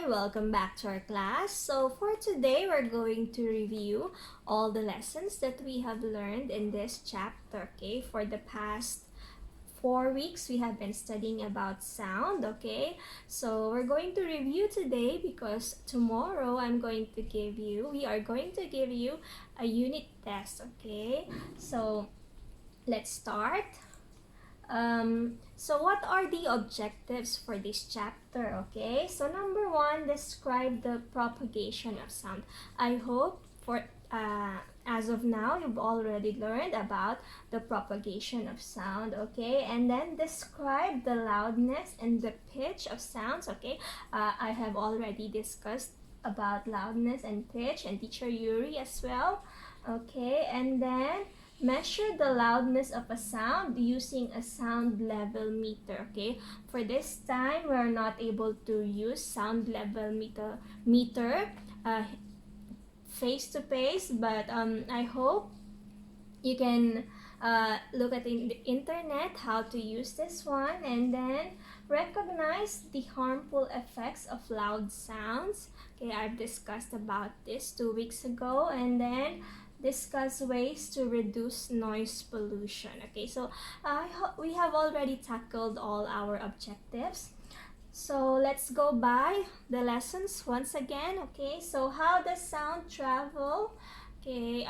Hi, welcome back to our class. So for today, we're going to review all the lessons that we have learned in this chapter, okay? For the past 4 weeks, we have been studying about sound, okay? So we're going to review today because tomorrow we are going to give you a unit test, okay? So let's start. So what are the objectives for this chapter? Okay, so number one, describe the propagation of sound. I hope as of now you've already learned about the propagation of sound. Okay, and then describe the loudness and the pitch of sounds. Okay, I have already discussed about loudness and pitch, and teacher Yuri as well. Okay, and then measure the loudness of a sound using a sound level meter. Okay, for this time we're not able to use sound level meter face to face, but I hope you can look at the internet how to use this one, and then recognize the harmful effects of loud sounds. Okay, I've discussed about this 2 weeks ago, and then discuss ways to reduce noise pollution. Okay, so we have already tackled all our objectives. So let's go by the lessons once again. Okay, so how does sound travel? Okay,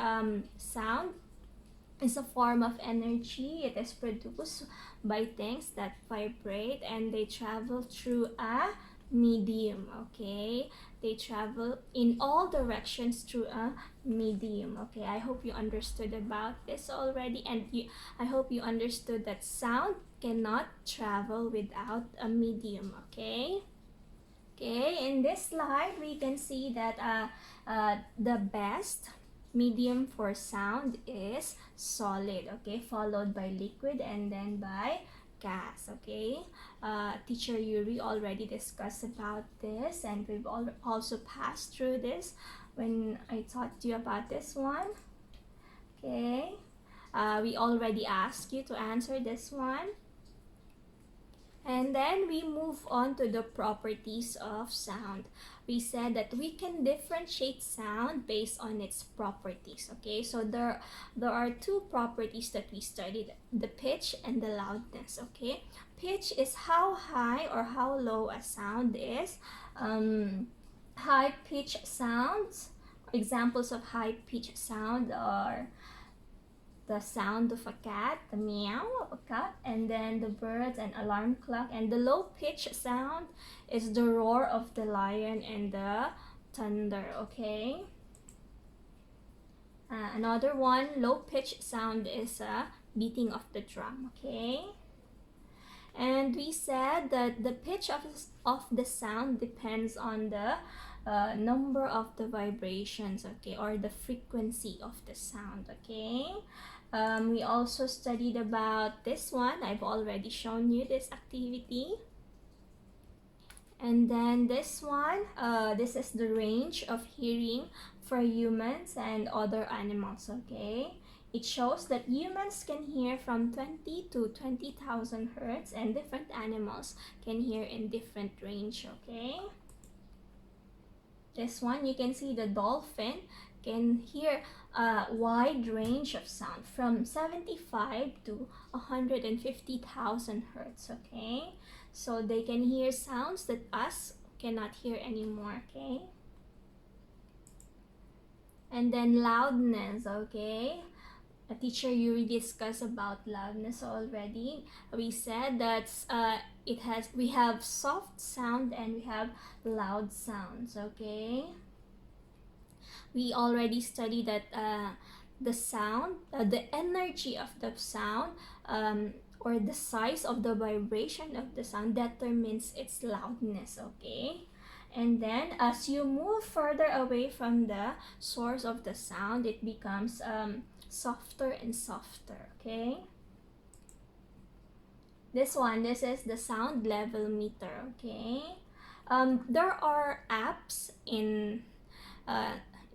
sound is a form of energy. It is produced by things that vibrate, and they travel through a medium. Okay, they travel in all directions through a medium. Okay, I hope you understood about this already, and I hope you understood that sound cannot travel without a medium. Okay, in this slide we can see that the best medium for sound is solid, okay, followed by liquid and then by gas. Okay, teacher Yuri already discussed about this, and we've also passed through this when I taught you about this one. Okay, we already asked you to answer this one. And then we move on to the properties of sound. We said that we can differentiate sound based on its properties. Okay, so there are two properties that we studied: the pitch and the loudness. Okay, pitch is how high or how low a sound is. High pitch sounds, examples of high pitch sound are the sound of a cat, the meow of a cat, and then the birds and alarm clock. And the low pitch sound is the roar of the lion and the thunder. Okay, another one, low pitch sound is a beating of the drum. Okay, and we said that the pitch of the sound depends on the number of the vibrations, okay, or the frequency of the sound. Okay, we also studied about this one. I've already shown you this activity. And then this one, this is the range of hearing for humans and other animals. Okay, it shows that humans can hear from 20 to 20,000 hertz, and different animals can hear in different range. Okay, this one, you can see the dolphin can hear a wide range of sound from 75 to 150,000 hertz. Okay, so they can hear sounds that us cannot hear anymore. Okay, and then loudness. Okay, a teacher Yuri discussed about loudness already. We said that we have soft sound and we have loud sounds. Okay, we already studied that the sound, the energy of the sound, or the size of the vibration of the sound determines its loudness. Okay, and then as you move further away from the source of the sound, it becomes softer and softer. Okay, this is the sound level meter. Okay, there are apps in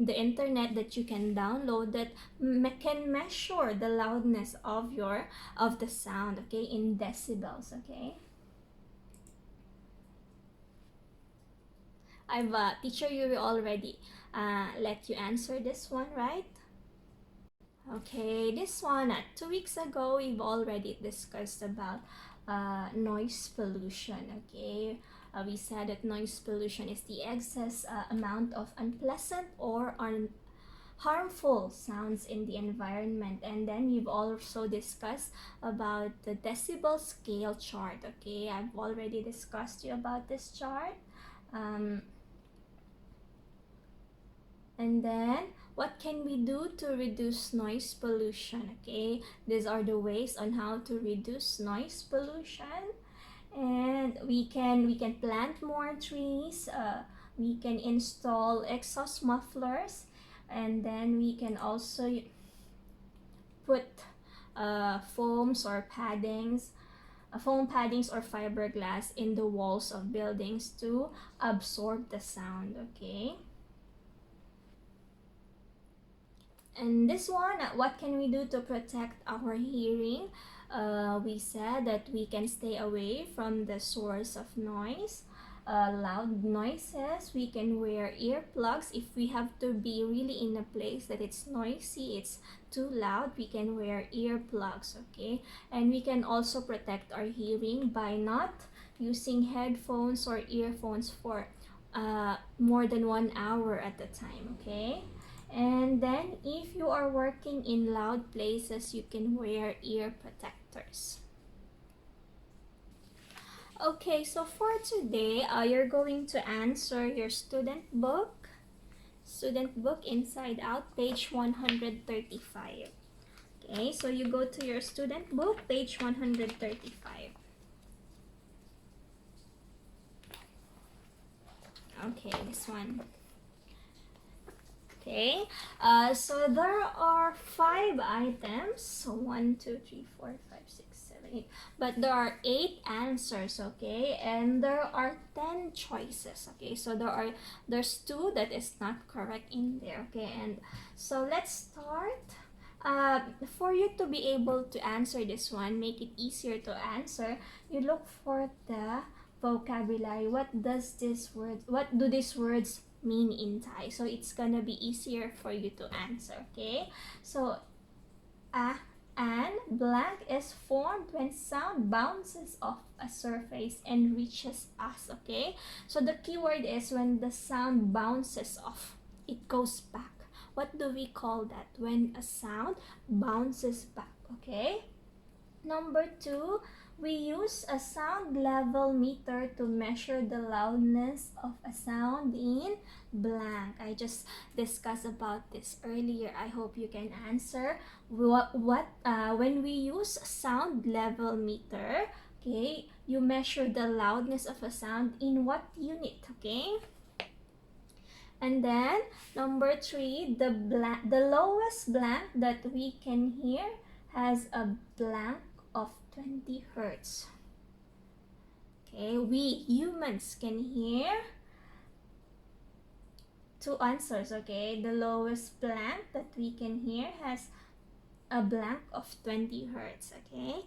the internet that you can download that can measure the loudness of the sound, okay, in decibels. Okay, I've teacher Yuri already let you answer this one, right? Okay, this one 2 weeks ago we've already discussed about noise pollution. Okay, we said that noise pollution is the excess amount of unpleasant or harmful sounds in the environment. And then we've also discussed about the decibel scale chart. Okay, I've already discussed you about this chart. And then what can we do to reduce noise pollution? Okay, these are the ways on how to reduce noise pollution. And we can plant more trees, we can install exhaust mufflers, and then we can also put foam paddings or fiberglass in the walls of buildings to absorb the sound. Okay, and this one, what can we do to protect our hearing? We said that we can stay away from the source of noise, loud noises. We can wear earplugs if we have to be really in a place that it's noisy, it's too loud. We can wear earplugs. Okay, and we can also protect our hearing by not using headphones or earphones for more than 1 hour at a time. Okay, and then if you are working in loud places, you can wear ear protectors. Okay, so for today, you're going to answer your student book Inside Out, page 135. Okay, so you go to your student book, page 135. Okay, this one. Okay, so there are 5 items. So 1, 2, 3, 4, 5, 6, 7, 8. But there are 8 answers. Okay, and there are 10 choices. Okay, so there's 2 that is not correct in there. Okay, and so let's start. For you to be able to answer this one, make it easier to answer, you look for the vocabulary. What do these words mean in Thai? So it's gonna be easier for you to answer. Okay, so an blank is formed when sound bounces off a surface and reaches us. Okay, so the keyword is when the sound bounces off, it goes back. What do we call that? When a sound bounces back. Okay, number 2, we use a sound level meter to measure the loudness of a sound in blank. I just discussed about this earlier. I hope you can answer when we use sound level meter. Okay, you measure the loudness of a sound in what unit? Okay, and then number 3, the lowest blank that we can hear has a blank of 20 hertz. Okay, we humans can hear 2 answers. Okay, the lowest blank that we can hear has a blank of 20 hertz. Okay,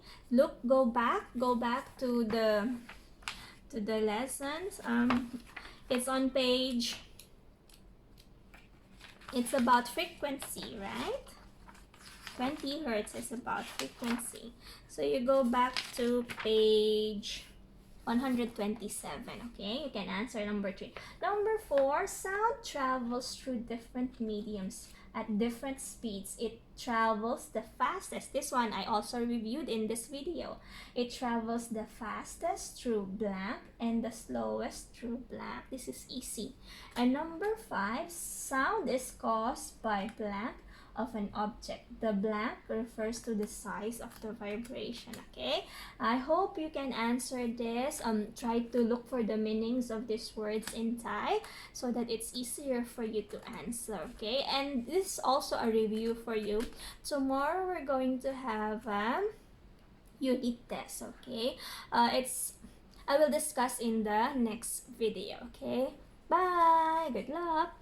go back to the lessons. It's on page, it's about frequency, right? 20 hertz is about frequency. So you go back to page 127. Okay, you can answer number 3. Number 4, sound travels through different mediums at different speeds. It travels the fastest. This one I also reviewed in this video. It travels the fastest through blank and the slowest through blank. This is easy. And number 5, sound is caused by blank of an object. The blank refers to the size of the vibration. Okay, I hope you can answer this. Try to look for the meanings of these words in Thai so that it's easier for you to answer. Okay, and this is also a review for you. Tomorrow we're going to have unit test. Okay, I will discuss in the next video. Okay, bye, good luck.